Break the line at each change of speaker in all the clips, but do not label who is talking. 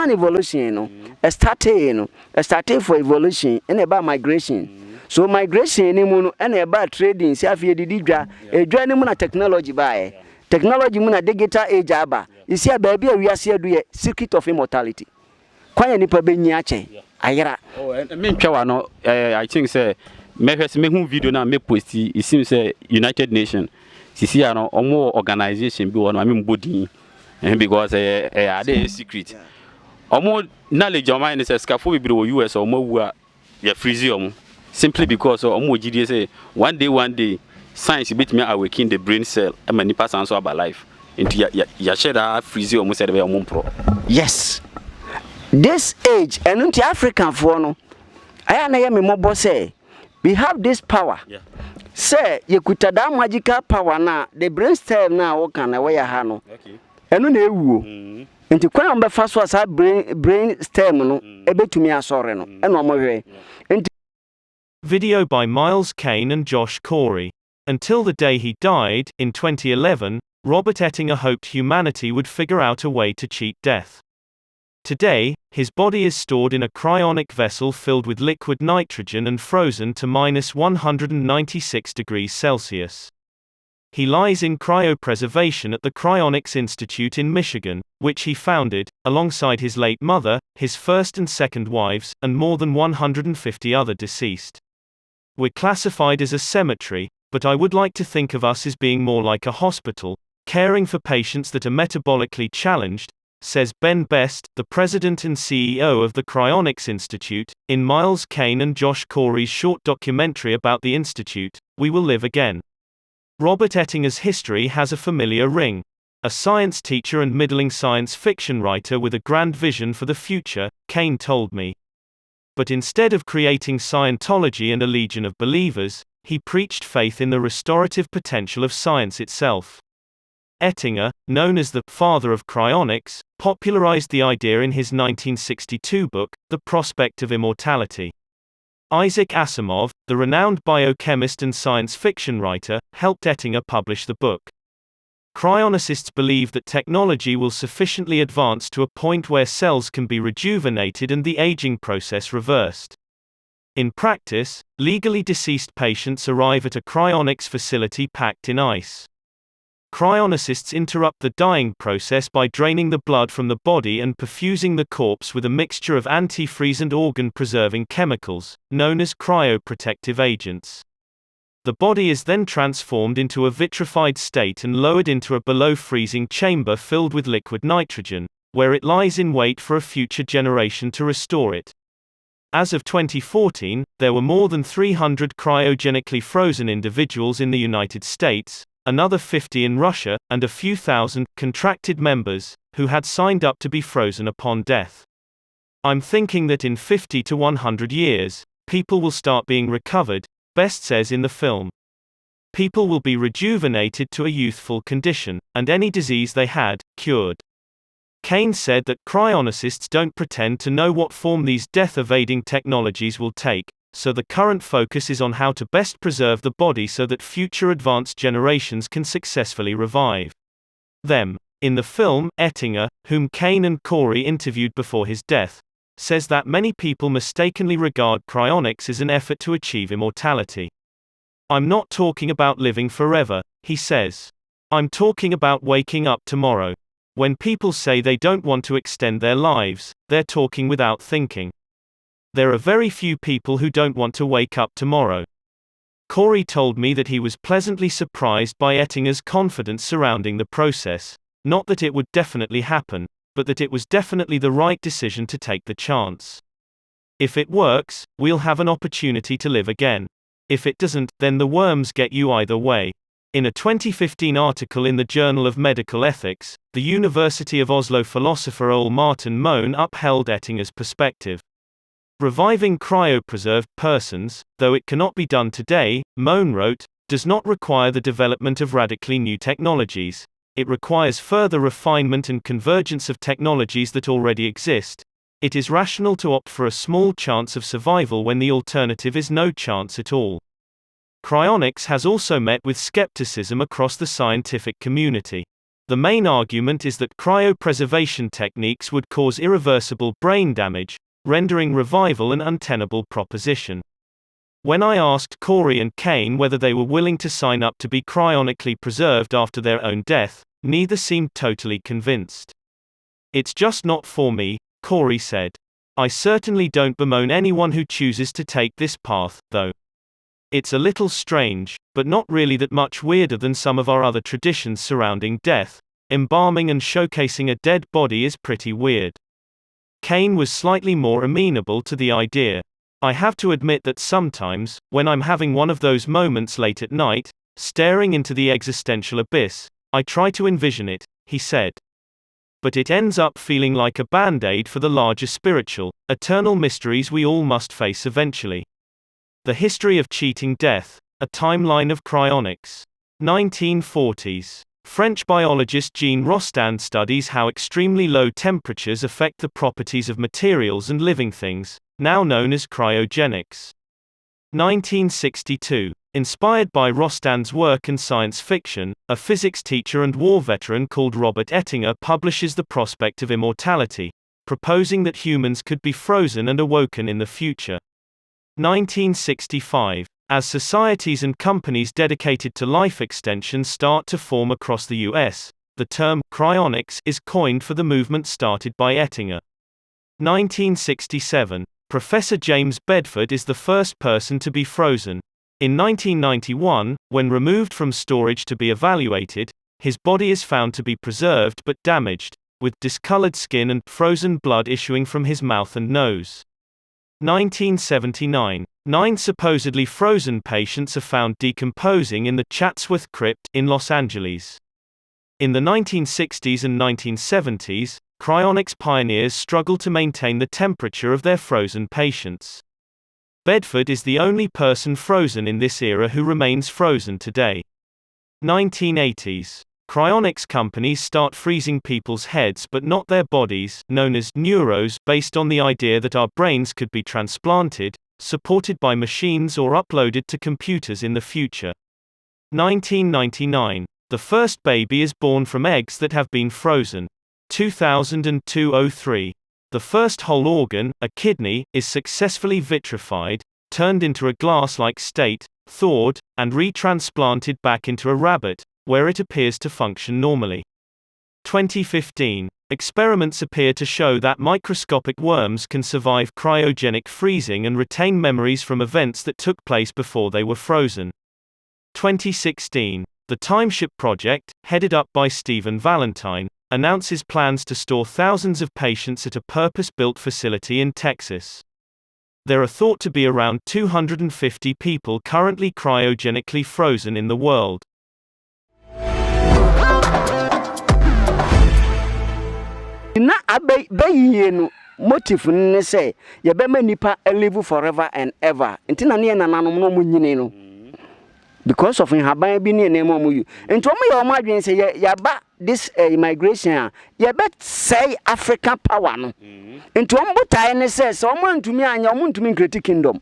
human evolution no started for evolution and about migration. So migration ni mu no and about trading say afie didi dwa edwa ni mu na technology bae technology mu na digital age aba isi abaabi a wiase adu ye secret of immortality kwanya nipa benyi ache ayera
me ntwa no I think say me hu video na me post it seems say United Nations sisi ano omo organization bi wono me mbodi because are they secret omo knowledge of mine say scafo bi wo US omo wu a ya freeze omo simply because omo gidi say one day science bit me awaken the brain cell and many person so about life into ya share that freeze omo say be omo pro.
Yes, this age and unto African for no aya na ye me mobo say we have this power.
Yeah.
Say you could that magical power na the brain stem na wo kan na we ya ha no.
Okay.
Enu na ewuo. Nti kwan on be fa so asa brain stem no ebetumi asore no. Enu omohwe.
Video by Miles Kane and Josh Corey. Until the day he died, in 2011, Robert Ettinger hoped humanity would figure out a way to cheat death. Today, his body is stored in a cryonic vessel filled with liquid nitrogen and frozen to -196 degrees Celsius. He lies in cryopreservation at the Cryonics Institute in Michigan, which he founded, alongside his late mother, his first and second wives, and more than 150 other deceased. We're classified as a cemetery, but I would like to think of us as being more like a hospital, caring for patients that are metabolically challenged, says Ben Best, the president and CEO of the Cryonics Institute, in Miles Kane and Josh Corey's short documentary about the institute, We Will Live Again. Robert Ettinger's history has a familiar ring. A science teacher and middling science fiction writer with a grand vision for the future, Kane told me. But instead of creating Scientology and a legion of believers, he preached faith in the restorative potential of science itself. Ettinger, known as the father of cryonics, popularized the idea in his 1962 book, The Prospect of Immortality. Isaac Asimov, the renowned biochemist and science fiction writer, helped Ettinger publish the book. Cryonicists believe that technology will sufficiently advance to a point where cells can be rejuvenated and the aging process reversed. In practice, legally deceased patients arrive at a cryonics facility packed in ice. Cryonicists interrupt the dying process by draining the blood from the body and perfusing the corpse with a mixture of antifreeze and organ-preserving chemicals, known as cryoprotective agents. The body is then transformed into a vitrified state and lowered into a below-freezing chamber filled with liquid nitrogen, where it lies in wait for a future generation to restore it. As of 2014, there were more than 300 cryogenically frozen individuals in the United States, another 50 in Russia, and a few thousand contracted members who had signed up to be frozen upon death. I'm thinking that in 50 to 100 years, people will start being recovered, Best says in the film. People will be rejuvenated to a youthful condition, and any disease they had, cured. Kane said that cryonicists don't pretend to know what form these death-evading technologies will take, so the current focus is on how to best preserve the body so that future advanced generations can successfully revive them. In the film, Ettinger, whom Kane and Corey interviewed before his death, says that many people mistakenly regard cryonics as an effort to achieve immortality. I'm not talking about living forever, he says. I'm talking about waking up tomorrow. When people say they don't want to extend their lives, they're talking without thinking. There are very few people who don't want to wake up tomorrow. Corey told me that he was pleasantly surprised by Ettinger's confidence surrounding the process, not that it would definitely happen, but that it was definitely the right decision to take the chance. If it works, we'll have an opportunity to live again. If it doesn't, then the worms get you either way. In a 2015 article in the Journal of Medical Ethics, the University of Oslo philosopher Ole Martin Moen upheld Ettinger's perspective. Reviving cryopreserved persons, though it cannot be done today, Moen wrote, does not require the development of radically new technologies. It requires further refinement and convergence of technologies that already exist. It is rational to opt for a small chance of survival when the alternative is no chance at all. Cryonics has also met with skepticism across the scientific community. The main argument is that cryopreservation techniques would cause irreversible brain damage, rendering revival an untenable proposition. When I asked Corey and Kane whether they were willing to sign up to be cryonically preserved after their own death, neither seemed totally convinced. "It's just not for me," Corey said. "I certainly don't bemoan anyone who chooses to take this path, though. It's a little strange, but not really that much weirder than some of our other traditions surrounding death. Embalming and showcasing a dead body is pretty weird." Kane was slightly more amenable to the idea. "I have to admit that sometimes, when I'm having one of those moments late at night, staring into the existential abyss, I try to envision it," he said. "But it ends up feeling like a band-aid for the larger spiritual, eternal mysteries we all must face eventually." The History of Cheating Death, A Timeline of Cryonics. 1940s. French biologist Jean Rostand studies how extremely low temperatures affect the properties of materials and living things, now known as cryogenics. 1962. Inspired by Rostand's work and science fiction, a physics teacher and war veteran called Robert Ettinger publishes The Prospect of Immortality, proposing that humans could be frozen and awoken in the future. 1965. As societies and companies dedicated to life extension start to form across the US, the term cryonics is coined for the movement started by Ettinger. 1967. Professor James Bedford is the first person to be frozen. In 1991, when removed from storage to be evaluated, his body is found to be preserved but damaged, with discolored skin and frozen blood issuing from his mouth and nose. 1979. 9 supposedly frozen patients are found decomposing in the Chatsworth Crypt in Los Angeles. In the 1960s and 1970s, cryonics pioneers struggled to maintain the temperature of their frozen patients. Bedford is the only person frozen in this era who remains frozen today. 1980s. Cryonics companies start freezing people's heads but not their bodies, known as neuros, based on the idea that our brains could be transplanted, supported by machines or uploaded to computers in the future. 1999. The first baby is born from eggs that have been frozen. 2002-03. The first whole organ, a kidney, is successfully vitrified, turned into a glass-like state, thawed, and retransplanted back into a rabbit, where it appears to function normally. 2015. Experiments appear to show that microscopic worms can survive cryogenic freezing and retain memories from events that took place before they were frozen. 2016. The Timeship Project, headed up by Stephen Valentine, announces plans to store thousands of patients at a purpose-built facility in Texas. There are thought to be around 250 people currently cryogenically frozen in the world.
Na abayiye no motive ne say ye be ma nipa live forever and ever ntina ne nananom no mo nyine no because of haban bi ne name mo yu nti omo ye omo adwen say ya ba this immigration ye be say African power no nti omo botai ne say so omo ntumi anya omo ntumi create kingdom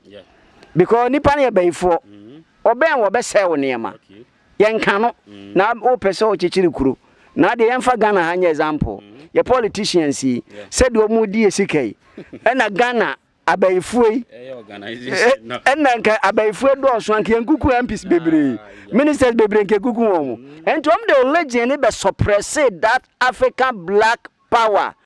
because nipa ne bayifo oben wo be say wo niema ye nka no na o pese o chichiri kuro na de yemfa Ghana hanya example ye politicians said o mu die sikai na Ghana abayifue organization na nka abayifue do so anka yankuku MPs bebre ministers bebre nke kuku wo mu ento om de legend be suppress that African black power